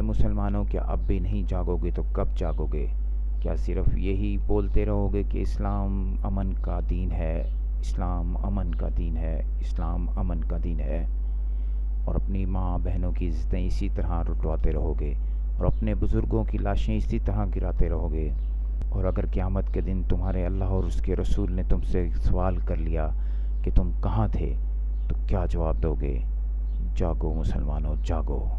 मुसलमानों, क्या अब भी नहीं जागोगे तो कब जागोगे? क्या सिर्फ यही बोलते रहोगे कि इस्लाम अमन का दीन है, इस्लाम अमन का दीन है, इस्लाम अमन का दीन है, और अपनी माँ बहनों की इज़्ज़तें इसी तरह लुटवाते रहोगे और अपने बुज़ुर्गों की लाशें इसी तरह गिराते रहोगे? और अगर क़यामत के दिन तुम्हारे अल्लाह और उसके रसूल ने तुमसे सवाल कर लिया कि तुम कहाँ थे, तो क्या जवाब दोगे? जागो मुसलमानों, जागो।